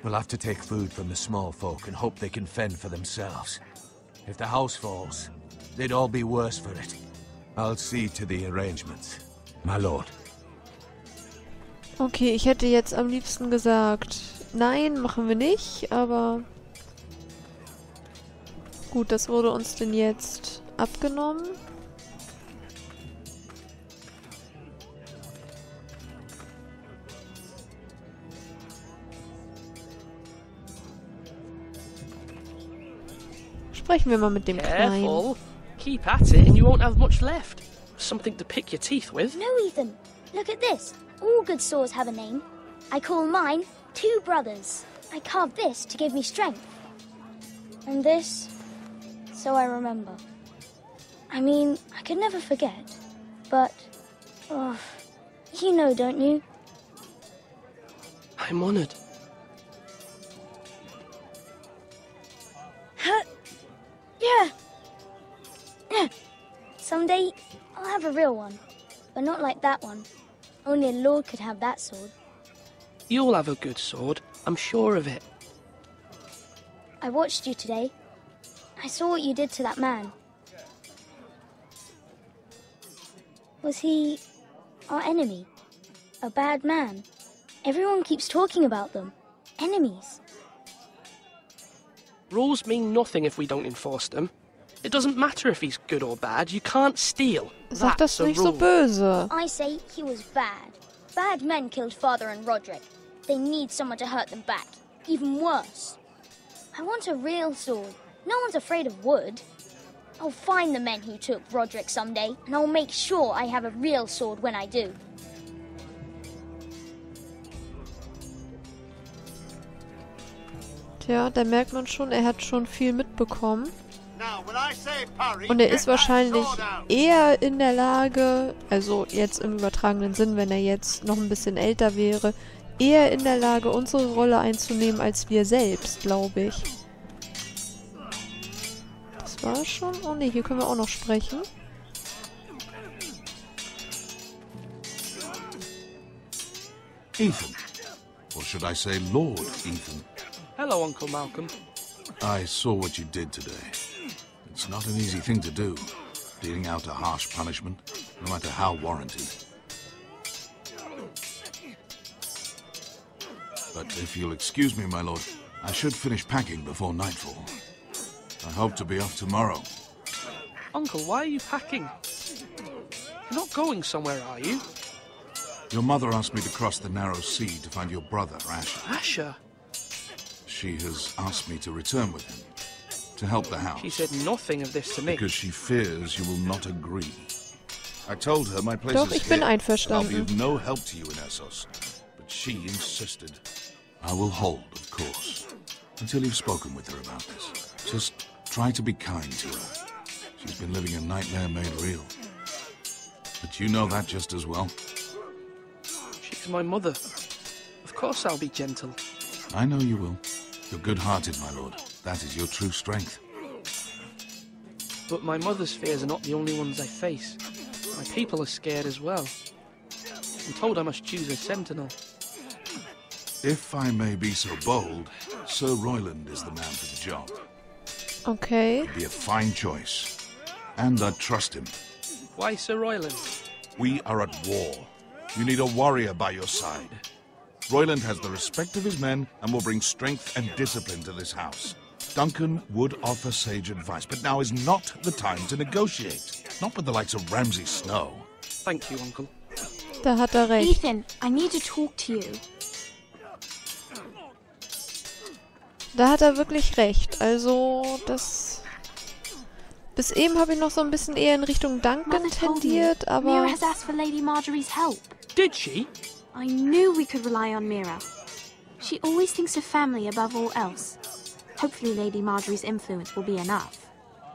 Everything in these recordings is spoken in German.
We'll have to take food from the small folk and hope they can fend for themselves. If the house falls, they'd all be worse for it. I'll see to the arrangements, my lord. Okay, ich hätte jetzt am liebsten gesagt, nein, machen wir nicht, aber gut, das wurde uns denn jetzt abgenommen. Sprechen wir mal mit dem Kleinen. Careful. Keep at it and you won't have much left. Something to pick your teeth with. No, Ethan. Look at this. All good swords have a name. I call mine Two Brothers. I carved this to give me strength. And this, so I remember. I mean, I could never forget. But, oh, you know, don't you? I'm honored. Yeah. Someday, I'll have a real one. But not like that one. Only a lord could have that sword. You'll have a good sword. I'm sure of it. I watched you today. I saw what you did to that man. Was he our enemy? A bad man? Everyone keeps talking about them. Enemies. Rules mean nothing if we don't enforce them. It doesn't matter if he's good or bad. You can't steal. Sag das That's a nicht so rule. böse. I say he was bad. Bad men killed Father and Roderick. They need someone to hurt them back. Even worse. I want a real sword. No one's afraid of wood. I'll find the men who took Roderick someday, and I'll make sure I have a real sword when I do. Tja, da merkt man schon, er hat schon viel mitbekommen. Und er ist wahrscheinlich eher in der Lage, also jetzt im übertragenen Sinn, wenn er jetzt noch ein bisschen älter wäre, eher in der Lage, unsere Rolle einzunehmen, als wir selbst, glaube ich. Das war schon... Oh ne, hier können wir auch noch sprechen. Ethan. Or should I say Lord Ethan? Hello, Uncle Malcolm. I saw what you did today. It's not an easy thing to do, dealing out a harsh punishment, no matter how warranted. But if you'll excuse me, my lord, I should finish packing before nightfall. I hope to be off tomorrow. Uncle, why are you packing? You're not going somewhere, are you? Your mother asked me to cross the narrow sea to find your brother, Asher. Asher? She has asked me to return with him, to help the house. She said nothing of this to me. Because she fears you will not agree. I told her my place Doch, is ich bin here. I'll be einverstanden. of no help to you in Essos. But she insisted. I will hold, of course, until you've spoken with her about this. Just try to be kind to her. She's been living a nightmare made real. But you know that just as well. She's my mother. Of course I'll be gentle. I know you will. You're good-hearted, my lord. That is your true strength. But my mother's fears are not the only ones I face. My people are scared as well. I'm told I must choose a sentinel. If I may be so bold, Sir Royland is the man for the job. Okay. He'd be a fine choice. And I'd trust him. Why Sir Royland? We are at war. You need a warrior by your side. Royland has the respect of his men and will bring strength and discipline to this house. Duncan would offer sage advice, but now is not the time to negotiate. Not with the likes of Ramsay Snow. Thank you, Uncle. Da hat er recht. Ethan, I need to talk to you. Da hat er wirklich recht. Also, das... Bis eben habe ich noch so ein bisschen eher in Richtung Duncan Mother told me tendiert, aber... Mira has asked for Lady Marjorie's help. Did she? I knew we could rely on Mira. She always thinks of family above all else. Hopefully Lady Marjorie's influence will be enough.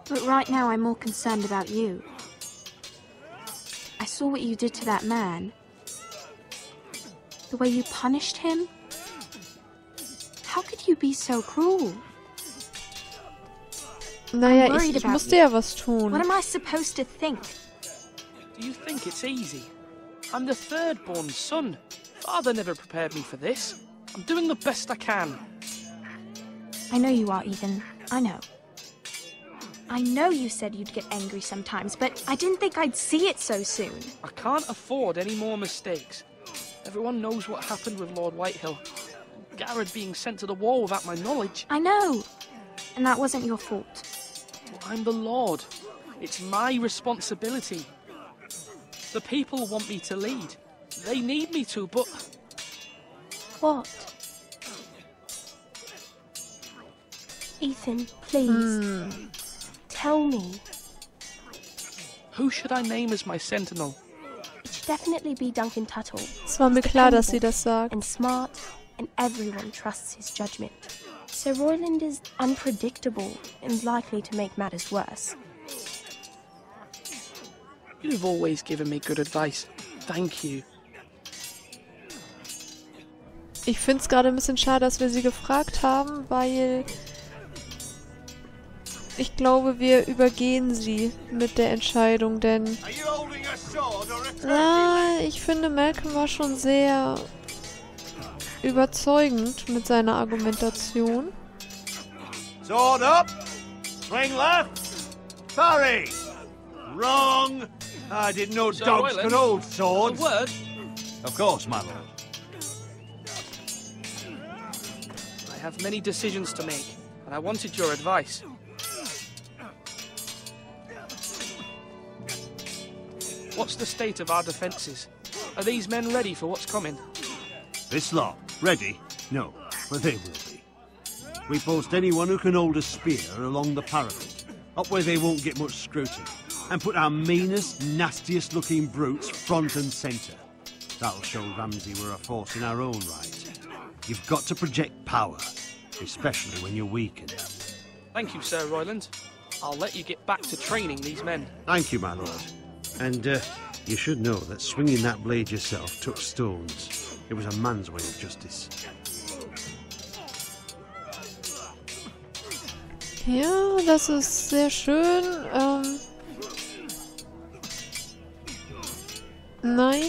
But right now I'm more concerned about you. I saw what you did to that man. The way you punished him. How could you be so cruel? Naja, worried ich about musste you. ja was tun. What am I supposed to think? Do you think it's easy? I'm the third-born son. Father never prepared me for this. I'm doing the best I can. I know you are, Ethan. I know. I know you said you'd get angry sometimes, but I didn't think I'd see it so soon. I can't afford any more mistakes. Everyone knows what happened with Lord Whitehill. Garrett being sent to the wall without my knowledge. I know. And that wasn't your fault. Well, I'm the Lord. It's my responsibility. The people want me to lead. They need me to, but... What? Ethan, please. Tell me. Who should I name as my sentinel? It should definitely be Duncan Tuttle. Es war mir klar, dass sie das sagt. And smart, and everyone trusts his judgment. Sir Royland is unpredictable and likely to make matters worse. You've always given me good advice. Thank you. Ich finde es gerade ein bisschen schade, dass wir sie gefragt haben, weil ich glaube, wir übergehen sie mit der Entscheidung, denn ich finde, Malcolm war schon sehr überzeugend mit seiner Argumentation. Sword up! Swing left! Parry! Wrong! I didn't know Sir dogs Royland, could hold swords. A word? Of course, my lord. I have many decisions to make, and I wanted your advice. What's the state of our defences? Are these men ready for what's coming? This lot, ready? No, but they will be. We post anyone who can hold a spear along the parapet, up where they won't get much scrutiny, and put our meanest, nastiest looking brutes front and centre. That'll show Ramsay we're a force in our own right. You've got to project power, especially when you're weakened. Thank you, Sir Royland. I'll let you get back to training these men. Thank you, my lord. And you should know that swinging that blade yourself took stones. It was a man's way of justice. Ja, das ist sehr schön. Nein.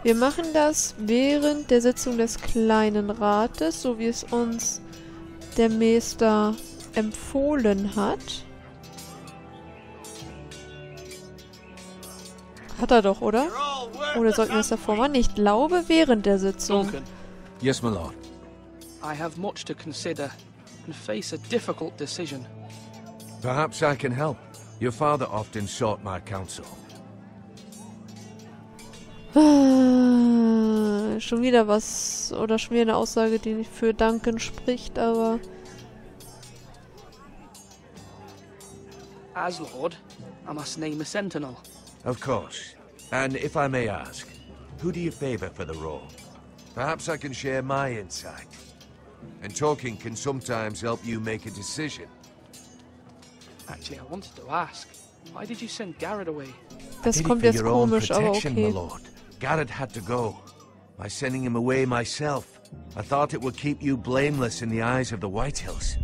Wir machen das während der Sitzung des kleinen Rates, so wie es uns der Meister empfohlen hat. Hat er doch, oder? Oder sollten wir es davor machen? Ich glaube, während der Sitzung. Duncan, Yes, my lord. I have much to consider and face a difficult decision. Perhaps I can help. Your father often sought my counsel. Schon wieder was, oder schon wieder eine Aussage, die nicht für Duncan spricht, aber... As Lord, I must name a sentinel. Of course. And if I may ask, who do you favor for the role? Perhaps I can share my insight. And talking can sometimes help you make a decision. Actually, I wanted to ask, why did you send Garrett away? Das Pity kommt for jetzt your own komisch, aber protection, my okay. lord. Garrett had to go. By sending him away myself, I thought it would keep you blameless in the eyes of the Whitehills.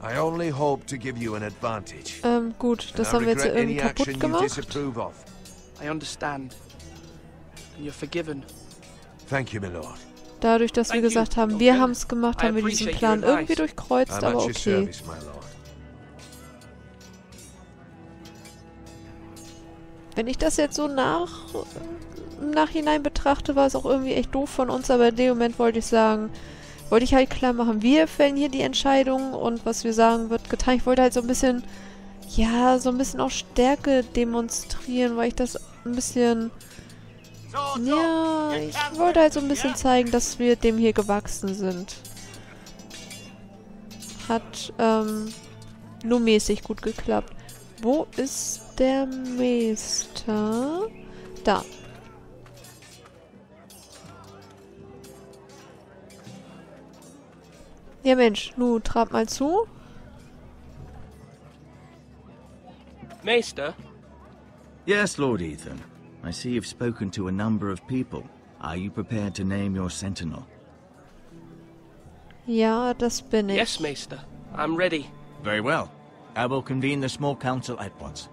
I only hope to give you an advantage. Gut, das And haben I wir jetzt ja regret irgendwie any action kaputt you gemacht. disapprove of. I understand. And you're forgiven. Thank you, my lord. Dadurch, dass wir Thank you, gesagt haben, Duncan. wir haben es gemacht, haben wir diesen appreciate Plan your advice. irgendwie durchkreuzt, I'm aber at your okay. service, my lord. Wenn ich das jetzt so im Nachhinein betrachte, war es auch irgendwie echt doof von uns, aber in dem Moment wollte ich halt klar machen, wir fällen hier die Entscheidung und was wir sagen, wird getan. Ich wollte halt so ein bisschen, ja, so ein bisschen auch Stärke demonstrieren, weil ich das ein bisschen, ja, ich wollte halt so ein bisschen zeigen, dass wir dem hier gewachsen sind. Hat, nur mäßig gut geklappt. Wo ist der Meister? Da. Ja Mensch, nu trab mal zu. Maester, Yes, Lord Ethan. I see you've spoken to a number of people. Are you prepared to name your sentinel? Ja, das bin ich. yes, Maester. I'm ready. Very well. I will convene the small council at once.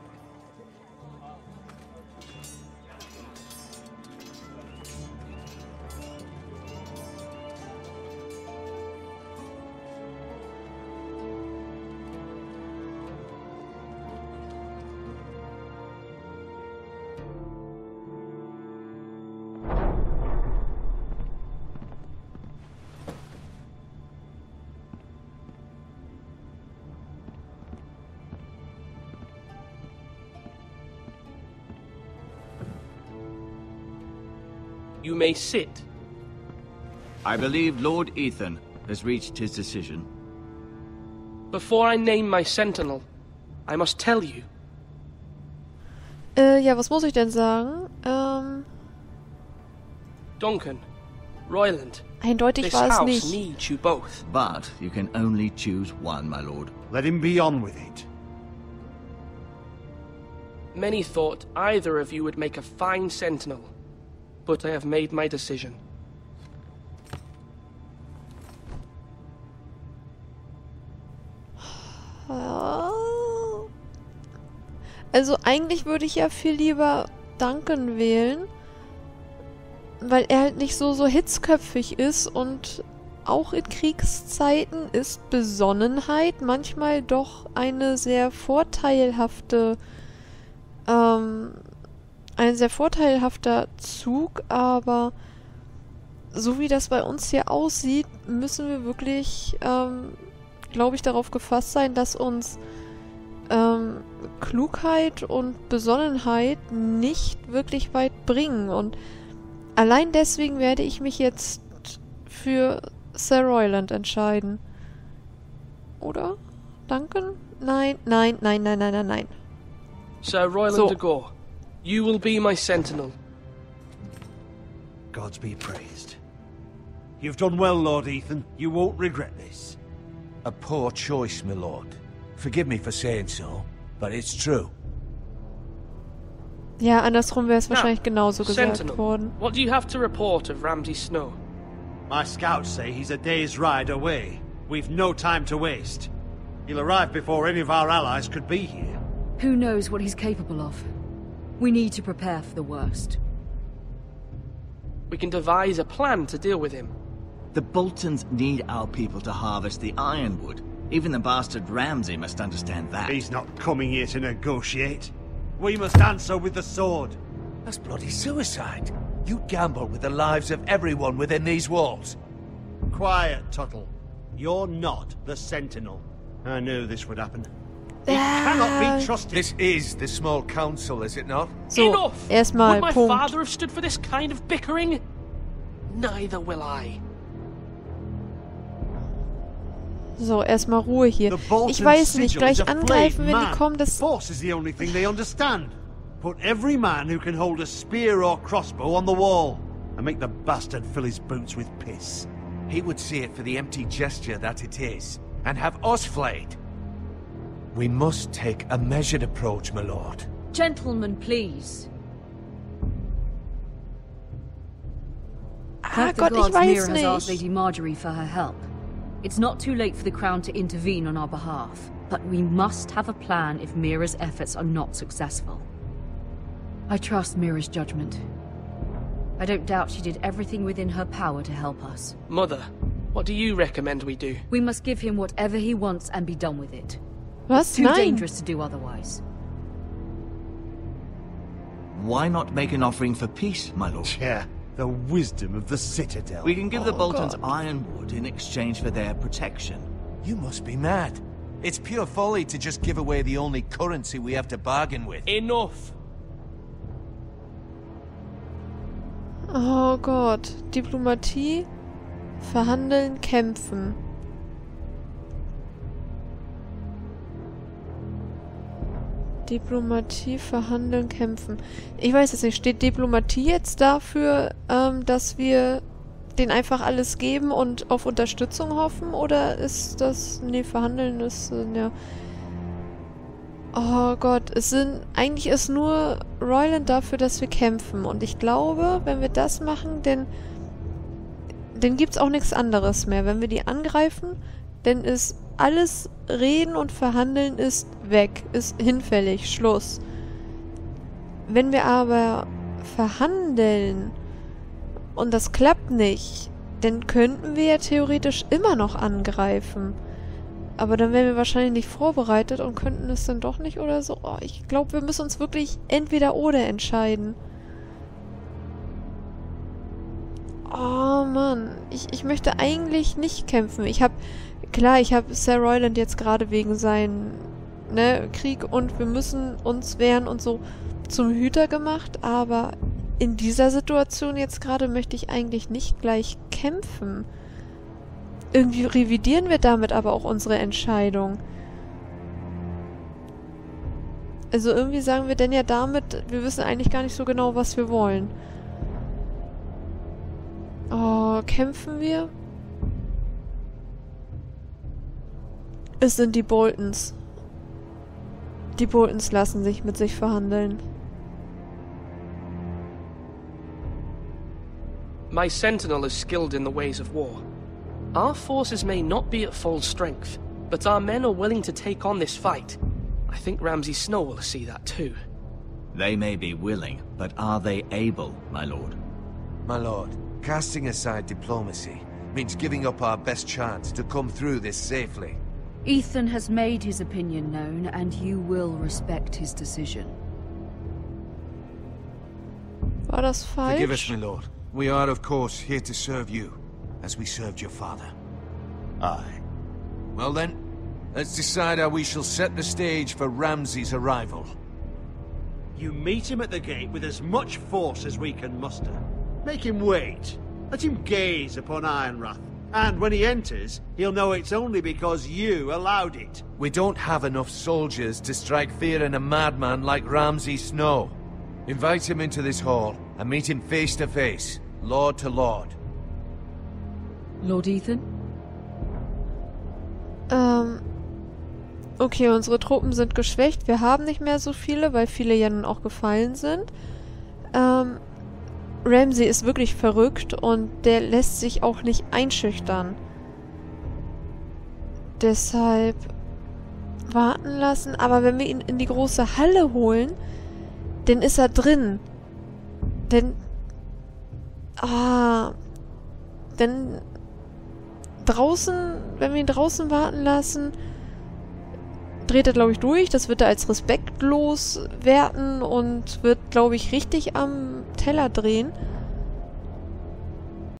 You may sit. I believe Lord Ethan has reached his decision. Before I name my sentinel, I must tell you. Ja, was muss ich denn sagen? Duncan, Royland, eindeutig this war es house nicht. needs you both. But you can only choose one, my lord. Let him be on with it. Many thought either of you would make a fine sentinel, but I have made my decision. Also eigentlich würde ich ja viel lieber Duncan wählen, weil er halt nicht so hitzköpfig ist und auch in Kriegszeiten ist Besonnenheit manchmal doch ein sehr vorteilhafter Zug, aber so wie das bei uns hier aussieht, müssen wir wirklich, glaube ich, darauf gefasst sein, dass uns Klugheit und Besonnenheit nicht wirklich weit bringen. Und allein deswegen werde ich mich jetzt für Sir Royland entscheiden. Oder? Duncan? Nein, nein, nein, nein, nein, nein, nein. Sir Royland de Gore, you will be my sentinel. Gods be praised. You've done well, Lord Ethan. You won't regret this. A poor choice, my lord. Forgive me for saying so, but it's true. Ja, andersrum wäre es wahrscheinlich genauso gesagt Sentinel, worden. what do you have to report of Ramsay Snow? My scouts say he's a day's ride away. We've no time to waste. He'll arrive before any of our allies could be here. Who knows what he's capable of? We need to prepare for the worst. We can devise a plan to deal with him. The Boltons need our people to harvest the ironwood. Even the bastard Ramsay must understand that. He's not coming here to negotiate. We must answer with the sword. That's bloody suicide. You gamble with the lives of everyone within these walls. Quiet, Tuttle. You're not the Sentinel. I knew this would happen. It cannot be trusted. This is the small council, is it not? So, Enough! erstmal Would my Punkt. father have stood for this kind of bickering? Neither will I. So, erstmal Ruhe hier. The Bolton Ich weiß nicht, sigil is gleich a angreifen, flayed wenn die man. kommen, das... Force is the only thing they understand. Put every man who can hold a spear or crossbow on the wall, and make the bastard fill his boots with piss. He would see it for the empty gesture that it is, and have us flayed. We must take a measured approach, my lord. Gentlemen, please. Ah The Gott, ich gods weiß Mira has asked nicht. Lady Marjorie for her help. It's not too late for the Crown to intervene on our behalf, but we must have a plan if Mira's efforts are not successful. I trust Mira's judgment. I don't doubt she did everything within her power to help us. Mother, what do you recommend we do? We must give him whatever he wants and be done with it. Was? Too Nein. dangerous to do otherwise. Why not make an offering for peace, my lord? Yeah, the wisdom of the Citadel. We can give the Oh, Boltons God. ironwood in exchange for their protection. You must be mad. It's pure folly to just give away the only currency we have to bargain with. Enough! Oh Gott. Diplomatie, verhandeln, kämpfen. Diplomatie, verhandeln, kämpfen. Ich weiß jetzt nicht, steht Diplomatie jetzt dafür, dass wir denen einfach alles geben und auf Unterstützung hoffen? Oder ist das... Nee, verhandeln ist... ja... Oh Gott, eigentlich ist nur Royland dafür, dass wir kämpfen. Und ich glaube, wenn wir das machen, dann gibt's auch nichts anderes mehr. Wenn wir die angreifen, dann ist alles Reden und Verhandeln ist weg, ist hinfällig, Schluss. Wenn wir aber verhandeln und das klappt nicht, dann könnten wir ja theoretisch immer noch angreifen. Aber dann wären wir wahrscheinlich nicht vorbereitet und könnten es dann doch nicht oder so. Oh, ich glaube, wir müssen uns wirklich entweder oder entscheiden. Oh Mann, ich möchte eigentlich nicht kämpfen. Ich habe Sir Royland jetzt gerade wegen seinem Krieg und wir müssen uns wehren und so zum Hüter gemacht, aber in dieser Situation jetzt gerade möchte ich eigentlich nicht gleich kämpfen. Irgendwie revidieren wir damit aber auch unsere Entscheidung. Also irgendwie sagen wir denn ja damit, wir wissen eigentlich gar nicht so genau, was wir wollen. Oh, kämpfen wir? Es sind die Boltons. Die Boltons lassen sich mit sich verhandeln. My sentinel is skilled in the ways of war. Our forces may not be at full strength, but our men are willing to take on this fight. I think Ramsay Snow will see that too. They may be willing, but are they able, my lord? My lord, casting aside diplomacy means giving up our best chance to come through this safely. Ethan has made his opinion known, and you will respect his decision. War das falsch? Forgive us, my lord. We are, of course, here to serve you, as we served your father. Aye. Well then, let's decide how we shall set the stage for Ramsay's arrival. You meet him at the gate with as much force as we can muster. Make him wait. Let him gaze upon Eisenrath. And when he enters, he'll know it's only because you allowed it. We don't have enough soldiers to strike fear in a madman like Ramsay Snow. Invite him into this hall and meet him face to face, lord to lord. Lord Ethan? Okay, unsere Truppen sind geschwächt. Wir haben nicht mehr so viele, weil viele ja nun auch gefallen sind. Ramsay ist wirklich verrückt und der lässt sich auch nicht einschüchtern. Deshalb warten lassen. Aber wenn wir ihn in die große Halle holen, dann ist er drin. Denn draußen, wenn wir ihn draußen warten lassen, dreht er, glaube ich, durch. Das wird er als respektlos werten und wird, glaube ich, richtig am Teller drehen.